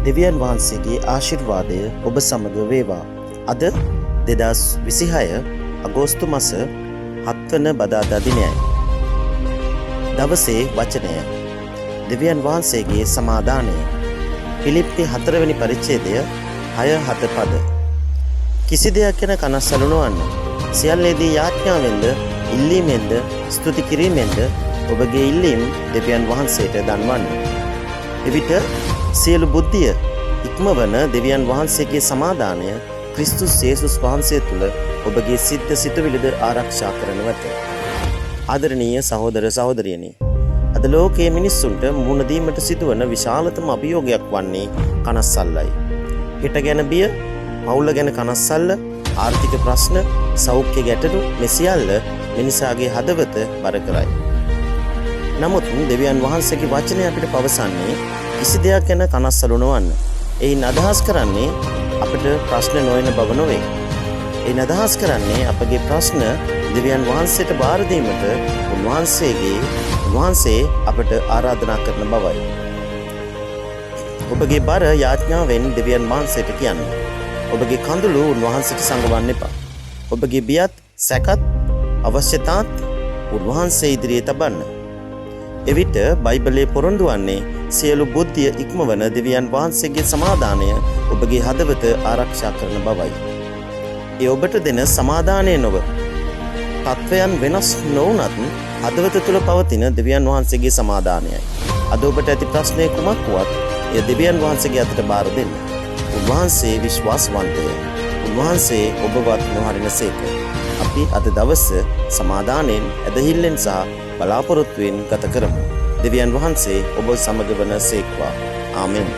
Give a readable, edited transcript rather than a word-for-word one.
දෙවියන් වහන්සේගේ ආශිර්වාදය ඔබ සමග වේවා. අද 2026 අගෝස්තු මාස 7 වන බදාදා දිනයයි. දවසේ වචනය දෙවියන් වහන්සේගේ සමාදානය. පිලිප්පි 4 වෙනි පරිච්ඡේදය 6-7 පද. කිසි දෙයක් ගැන කනස්සලු නොවන්න. සියල්ලේදී යාඥාවෙන්ද ඉල්ලීමෙන්ද ස්තුති කිරීමෙන්ද ඔබගේ ඉල්ලීම් දෙවියන් වහන්සේට දන්වන්න. එවිට සියලු බුද්ධිය ඉක්මවන දෙවියන් වහන්සේගේ සමාදානය ක්‍රිස්තුස් යේසුස් වහන්සේ තුළ ඔබගේ සිත් සිතුවිලිද ආරක්ෂා කරනු ඇත. ආදරණීය සහෝදර සහෝදරියනි, අද ලෝකයේ මිනිස්සුන්ට මුහුණ දීමට සිදුවන විශාලතම අභියෝගයක් වන්නේ කනස්සල්ලයි. හිත ගැන බිය, පවුල ගැන කනස්සල්ල, ආර්ථික ප්‍රශ්න, සෞඛ්‍ය ගැටලු මේ සියල්ල මිනිසාගේ හදවත බර කරයි. නමුත් දෙවියන් වහන්සේගේ වචනය අපිට පවසන්නේ කිසි දෙයක් ගැන කනස්සලු නොවන්න. එයින් අදහස් කරන්නේ අපිට ප්‍රශ්න නොවන බව නොවේ. එයින් අදහස් කරන්නේ අපගේ ප්‍රශ්න දෙවියන් වහන්සේට බාර දීමට උන්වහන්සේ අපට ආරාධනා කරන බවයි. ඔබගේ බර යාඥාවෙන් දෙවියන් වහන්සේට කියන්න. ඔබගේ කඳුළු උන්වහන්සේට සංගවන්න එපා. ඔබගේ බියත්, සැකත්, අවශ්‍යතාත් උන්වහන්සේ ඉදිරියේ තබන්න. එවිට බයිබලයේ පොරොන්දු වන්නේ සියලු බුද්ධිය ඉක්මවන දෙවියන් වහන්සේගේ සමාදානය ඔබගේ හදවත ආරක්ෂා කරන බවයි. ඒ ඔබට දෙන සමාදානය නොව තත්වයන් වෙනස් නොවුනත් හදවත තුළ පවතින දෙවියන් වහන්සේගේ සමාදානයයි. අද ඔබට ඇති ප්‍රශ්නය කුමක් වුවත් එය දෙවියන් වහන්සේගේ අතට බාර දෙන්න. උන්වහන්සේ විශ්වාසවන්තය. උන්වහන්සේ ඔබවත් නොහරින සේක. අපි අද දවස සමාදානයෙන්, ඇදහිල්ලෙන් සහ බලාපොරොත්තුවෙන් ගත කරමු. දෙවියන් වහන්සේ ඔබ සමග වන සේක්වා. ආමෙන්.